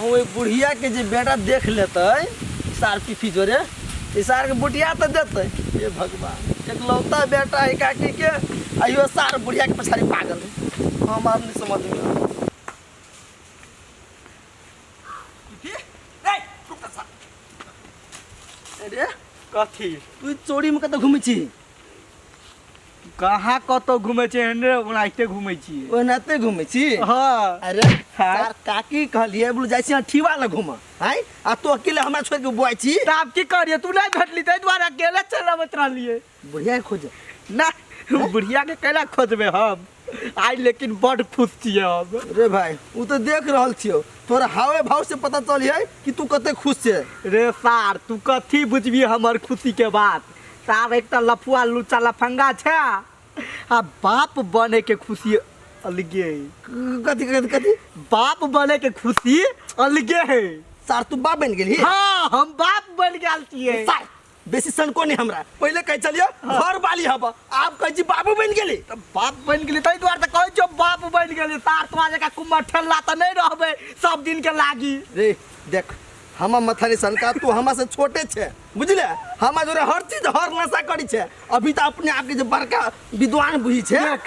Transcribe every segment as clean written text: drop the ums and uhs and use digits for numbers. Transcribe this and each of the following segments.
कहूँ एक बुढ़िया के जे बेटा देख लेते सार पीफी जोरे सार के बुढ़िया तो देते। ये भगवान एक लौता बेटा है काकी के आइयो सार बुढ़िया के पछाड़ी पागल है। हम आप नहीं समझ में अरे कथी तू चोरी में कत घूमे छी? कहाँ कतो घूमे छे एने ओनाइते घूमे छी। ओनाते घूमे छी? हाँ। अरे सार काकी कहलिए बोल जाय छी ठीवा ल घूम हैं आ तू अकेले हमरा छोड़ के बुआई छी। त आप की करिए तू नहीं भेटली तै द्वारा अकेले चल मत रहलिए बुढ़िया खोज ना बुढ़िया के कैला खोजबे हम आई लेकिन बड़ खुश छिए हम। रे भाई उ तो देख रहल छियो तोरा हावे भाव से पता चलिए कि तू कते खुश छे। रे सार तू कथी बुझबी हमर खुशी के बात। सार एक लफुआ लुचा लफंगा छे आ बाप बने के खुशी अलगे है। कथी कथी कथी बाप बने के खुशी अलगे है। सार तू बाप बन गेली? हाँ हम बाप बन गेल छिए। सार बेसी सनको नहीं हमरा पहले कह चलियो घर वाली हब आप कह जी बाबू बन गेली। त बाप बन गेली तै द्वार त कहै छौ बाप बन गेली। सार तोरा जका कुम्मा ठेला त नहीं रहबे सब दिन के लागी। रे देख हम मथानी सनका तू हमा से छोटे छे बुझले हमा जोरे हर चीज हर नशा करी छे अभी तो अपने आप के जो बड़का विद्वान बुझी छे। देख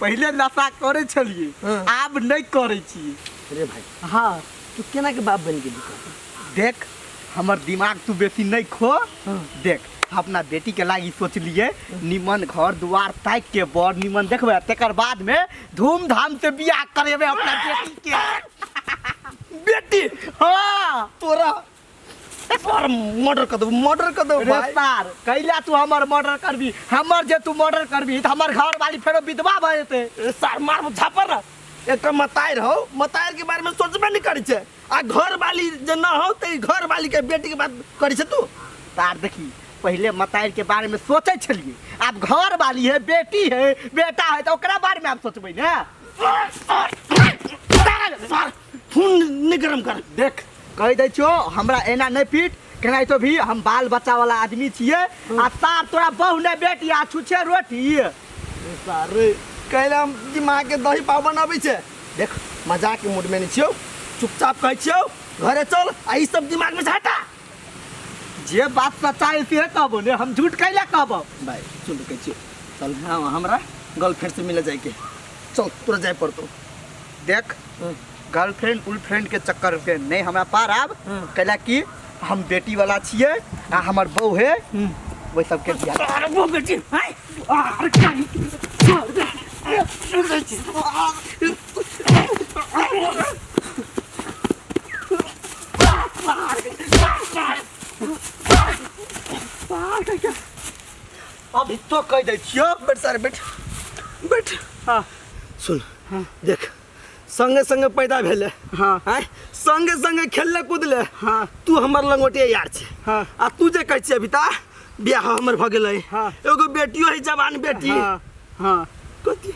पहले नशा करे छलिए आब नहीं करे छी। रे भाई हाँ तू केना के बाप बन गेली? देख हमर दिमाग तू बेसी नहीं खो। देख अपना बेटी के लागी सोच लिए निमन घर दुआर ताक के बड़ निमन देखबे तेकर बाद में धूमधाम से बियाह करेबे अपना बेटी के। बेटी हाँ तोरा और मर्डर कर दो रे भाई। सार कैला तू हमर मर्डर करबी हमर जे तू मर्डर करबी त हमर घर वाली फेरो विधवा भ जेते। सार मार झापर एक मतायर हो मतायर के बारे में सोचबे नहीं करी छे आ घर वाली जे न हो ते घर वाली के बेटी के बात करी छे तू। तार देखी पहले मतायर के बारे में सोचे छलिए अब घर वाली है बेटी है बेटा है तो ओकरा बारे में आप सोचबे ना। सार खून निगरम कर। देख कह दे छो हमरा एना नहीं पीट केना तो भी हम बाल बच्चा वाला आदमी छिए आ तार तोरा बहु ने बेटी आ छुछे रोटी। सार कहले हम दिमाग के दही पाव बनाबे छे। देख मजाक के मूड में नहीं छियो चुपचाप कह छियो घरे चल आ ई सब दिमाग में से हटा। जे बात सच्चाई से कहबो ने हम झूठ कैला कहबो। भाई सुन के छियो चल हमरा गर्लफ्रेंड से मिले जाए के चल तोरा जाए पड़तो। देख गर्लफ्रेंड उलफ्रेंड के चक्कर के नहीं हमरा पार आब कैला कि हम बेटी वाला छिए आ हमर बहू है वही सब के बियाह। अरे वो बेटी हाय अरे अभी तो कह दे छियो बैठ सारे बैठ बैठ। हाँ सुन देख संगे संगे पैदा भेले हाँ हैं संगे संगे खेलले कूदले हाँ तू हमर लंगोटिया यार छे हाँ आ तू जे कहै छी अभी ता बियाह हमर भ गेलै हाँ एगो बेटियो है जवान बेटी हाँ हाँ कथी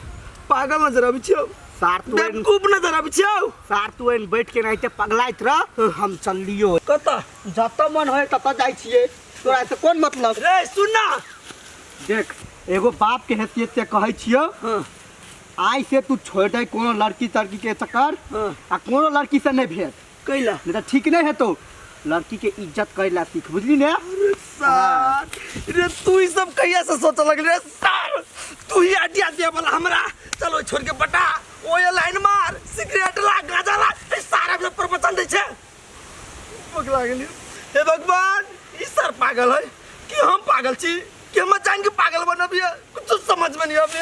पागल नजर आबै छियो सार तू बेवकूफ नजर आबै छियो। सार तू एन बैठ के नहीं पगलाइत रह हम चलियो कता जत मन होए तत जाय छिए तोरा से कोन मतलब। रे सुन ना देख एगो बाप के हैसियत से कहै छियो हाँ आई से तू छोड़ दे कोनो लड़की तड़की के चक्कर हाँ आ कोनो लड़की से नहीं भेट कैला नहीं तो ठीक नहीं है तो लड़की के इज्जत कैला सीख बुझली ने। अरे सार रे तू ई सब कहिया से सोच लगले रे सार तू ही आइडिया दिया वाला हमरा चलो छोड़ के बटा ओए लाइन मार सिगरेट ला गांजा ला ए सारा सब प्रवचन दे छे पगला गेली। हे भगवान ई सर पागल है कि हम पागल छी कि हम जान के पागल बनबिए कुछ समझ में नहीं आवे।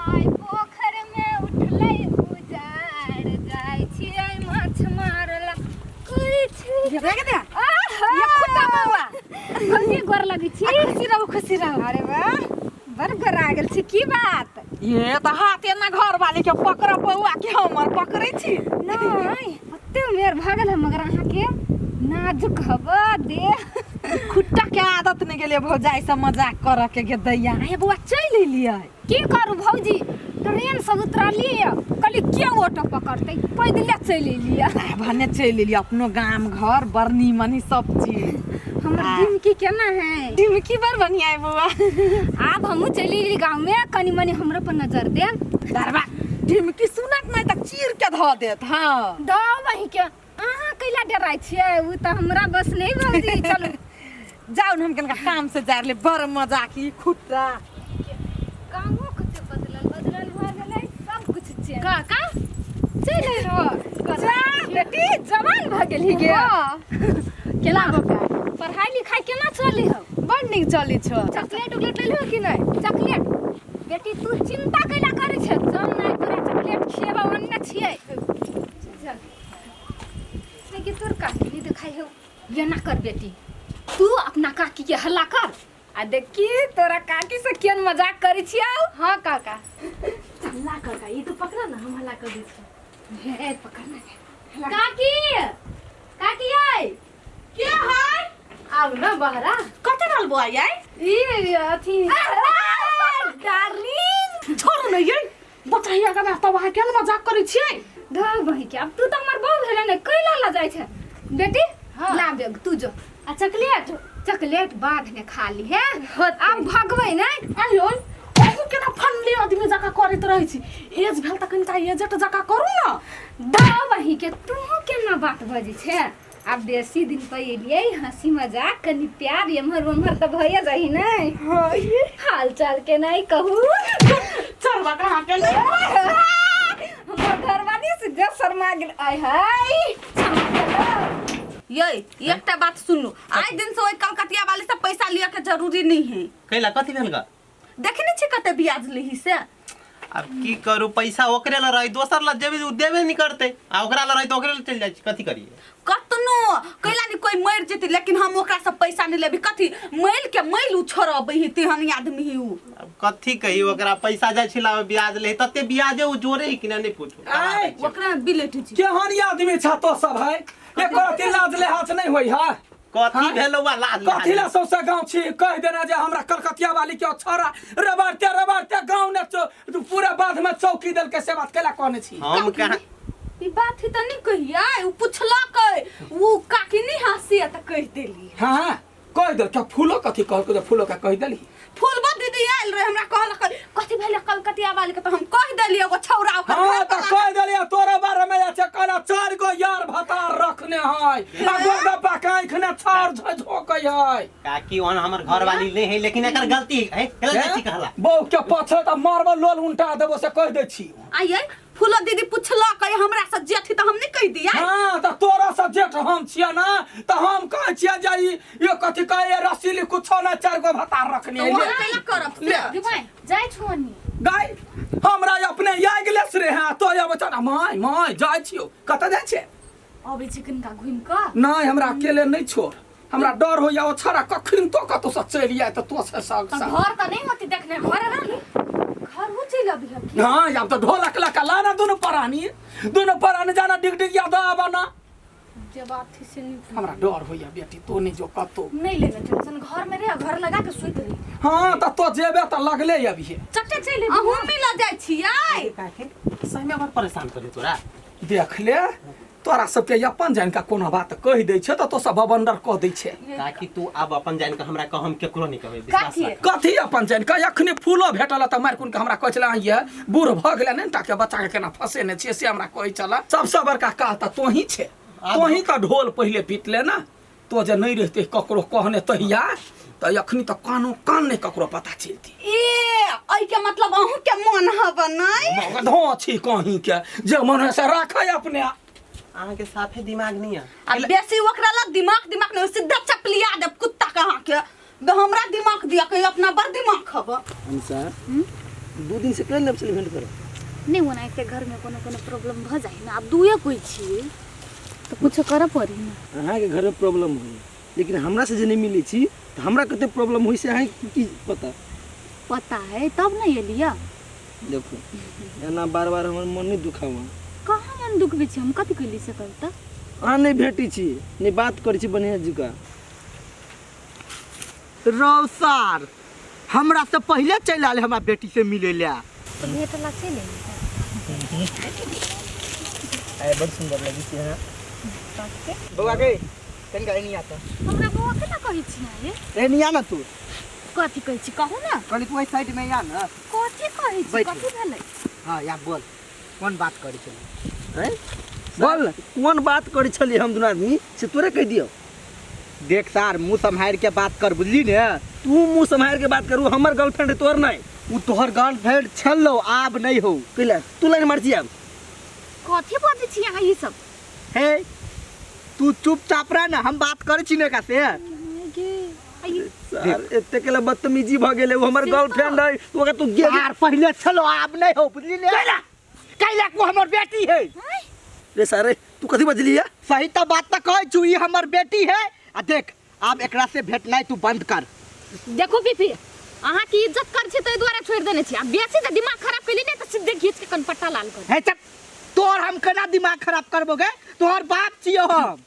आई पोखर में उठलै उजाड़ जाय छियै माछ मारला करै छी देख दे ये खुट्टा बउआ कल्ली गोर लगी छी खुशी रहो। अरे वाह बर गरा गेल छी की बात ये तो हाथ एना घर वाले के पकड़ बउआ के हमर पकड़े छी नहीं ओते मेर भागल है मगर अहाँ के नाजुक हवा दे खुट्टा के आदत नहीं गेले भौजाई से मजाक कर के गे दैया ये बउआ चल एलियै की करू भौजी ट्रेन से उतरलिए कहली के ऑटो पकड़ते पैदले चल एलिए भने चल एलियै अपनो गाम घर बरनी मनी सब चीज। हमर डिमकी केना है? डिमकी बर बढ़िया है बउआ। अब हमहू चली गाँव में कनी मनी हमरा पर नजर दे दरबा ढिमकी सुनत नहीं तक चीर के धो देत हाँ दो वही के अहाँ कैला डराय छियै उ त हमरा बस नहीं भौजी चलो जाओ न हम कनका काम से जा ले बड़ मजा की खुट्टा कामो कते बदलल भ गेलै सब कुछ चेंज का चले हो जा बेटी जवान भ गेली गे केला होका पढ़ाई लिखाई केना चली हो बड़ नीक चली छ चॉकलेट उकलेट ले लो कि नहीं चॉकलेट बेटी तू चिंता कैला करे छ जम नहीं तोरा चॉकलेट खिएबा ओन्ने छियै नहीं कि तोर काकी नहीं दिखाई हो ये ना कर बेटी तू अपना काकी के हल्ला कर आ देखी तोरा काकी से केन मजाक करी छियौ हां काका हल्ला कर ये तो पकड़ा ना हम हल्ला कर दी छी हे पकड़ना काकी काकी आई के है आउ ना बहरा कते डाल बो आई ई अथी डार्लिंग छोड़ न ये बचाइया का तो वहां केन मजाक करै छियै ध बही के अब तू तो हमर बहू भेले ने कैला ला जाय छै बेटी ला बेग तू जो आ चॉकलेट बाद में खा ली है अब भगबै नहीं आयो ओहु केना फनले आदमी जका करैत रहै छी एज भेल त कनिका एजेट जका करू न द वही के तू केना बात बजे छे अब बेसी दिन पहिले हंसी मजाक कनी प्यार एमहर उमहर त भइए जाही नहीं हां ये हाल चाल के नहीं कहू चलवा कहां के ले हमर घरवाली से जब शर्मा गेल आय हाय ये एकटा बात सुन लो आज दिन से ओइ कलकतिया वाली से पैसा लिया के जरूरी नहीं है कैला कथी भेल गा देखने छी कते ब्याज लेही से अब की करू पैसा ओकरे ला रही दोसर ला देबे देबे नहीं करते आ ओकरा ला रही तो ओकरे ला चल जाय कथी करिए कतनो कैला नहीं कोई मर जेती लेकिन हम ओकरा से पैसा नहीं लेबी कथी मैल के मैल उ छोड़बै ही तेहन आदमी ही उ अब कथी कही ओकरा पैसा जाय छिला ब्याज ले तते ब्याजे उ जोरे कि नहीं पूछू ओकरा बिलेट छी केहन आदमी छ तो सब है एको रति लाज ले हाथ नहीं होई है कथी भेलौवा लाज कथी ला सौसे गांव छी कह देना जे हमरा कलकतिया वाली के छोरा रबारते गांव ने पूरा बाध में चौकी दल के से बात केला कहने छी हम कहां ई बात ही त नहीं कहिया उ पुछला के उ काकी नहीं हंसी त कह देली हां कह दे क्या फूलो कथी कहल के फूलो का कह देली फूलबा दीदी आइल रहे हमरा कहल कथी भेले कलकतिया वाली के त हम कह देली एगो छौरा ओकर हां त कह देली तोरा बारे में जे कहला 4 गो यार भतार रखने है आ गोदा कांख ने छाड़ झोक है काकी ओन हमर घर वाली ले है लेकिन एकर गलती है गलती कहला बौ के पछे त मारबो लोल उल्टा देबो से कह दे छी आइए फूलो दीदी पुछला के हमरा से जेठी त हम नहीं कह दिया हां त तोरा से जेठ हम छिया ना त हम कह छिया जाई ये कथी कहे रसीली कुछो ना 4 गो भतार रखने है वहां कैला करब ले भाई जाय छोनी गाय हमरा अपने याग लेस रे हां तो या बचा माय जाय छियो कत जाय छे अबे चिकन का घुम का नहीं हमरा अकेले नहीं छोड़ हमरा डर हो या छोरा कखन तो कतो से चली आए त तो से साग घर का नहीं होती देखने घर रहली घर हो चल अभी हां अब तो ढोलक ला लाना दोनों परानी जाना डिग याद आबना जे बात थी से नहीं हमरा डर होया बेटी तो नहीं जो कतो नहीं लेना टेंशन घर में रह घर लगा के सुत रही हां त तो जेबे त लगले अभी है चट्टे चले अहू मिल जाय छियै काकी सही में बड़ परेशान करे तोरा देख ले तोरा सबके अपन जान का कोनो बात कह दै छ त तो सब बंदर कह दै छै काकी तू अब अपन जान के हमरा कहम केकरो नहीं कहबे विश्वास काकी कथी अपन जान का अखने फूलो भेटल त मार कुन के हमरा कहला ये बूढ़ भ गेले ने ताके बच्चा के केना फसे ने छै से हमरा कहै चला सबसे बड़का का त तोही छै तोही त ढोल पहिले पीटले ना तो जे नहीं रहते ककरो कहने तहिया त अखनी त कानो कान नहीं ककरो पता चलती ए आई के मतलब अहू के मन हब नहीं मगध छी कहीं के जे मन से राखै अपने अहाँ के साफे दिमाग नहीं है अब बेसी ओकरा ला दिमाग नहीं सीधा चपलिया दे कुत्ता कहां के हमरा दिमाग दिया के अपना बड़ दिमाग खब अनुसार 2 दिन से केन से भेंट करो नहीं होना एक घर में कोनो प्रॉब्लम भ जाए ना अब दुए कोई छी तो कुछ कर पड़ी ना अहाँ के घर में प्रॉब्लम होई लेकिन हमरा से जे नहीं मिली छी तो हमरा कते प्रॉब्लम होई से अहाँ की पता है तब नहीं ये लिया देखो एना बार-बार हमर मन नहीं दुखावा कहां मन दुख बे छी हम कथि कइली से करता अहाँ नहीं भेटी छी नहीं बात करै छी बढ़िया जुका रौसार हमरा से पहले चल आले हमरा बेटी से मिले ले तो भेटला चले आए बड़ सुंदर लगी छी हां बउआ के कनका नहीं आता हमरा बउआ केना कहै छी ना ये ए नहीं आना तू कथि कहै छी कहू ना कहली तू साइड में आ ना कथि कहै छी बैठ। कथि भेलै हां या बोल कोन बात करै छली हैं बोल कौन बात करी छली हम दोनों आदमी से तोरे कह दियो। देख सर मुंह संभाल के बात कर बुझली ने तू मुंह संभाल के बात करू हमर गर्लफ्रेंड तोर नहीं उ तोहर गर्लफ्रेंड छलो आब नहीं हो कैला तू लाइन मार छी अब कथी बाजै छी अहाँ ई सब? हे तू चुपचाप रह ना हम बात करे छी ने का से सर एते केला बदतमीजी भ गेले वो हमर गर्लफ्रेंड है तू अगर तू गे यार पहले छलो आब नहीं हो बुझली ने कैला को हमर बेटी है रे सर तू कथी बजली है सही तो बात तो कहै छु ई हमर बेटी है आ देख अब एकरा से भेटनाइ तू बंद कर। देखो पीपी अहाँ की इज्जत कर छी तै द्वारा छोड़ देने छी। अब बेसी त दिमाग खराब कैली नै त सीधे घीच के कनपट्टा लाल कर। हे चप तोर हम केना दिमाग खराब करबोगे तोहर बाप छियो हम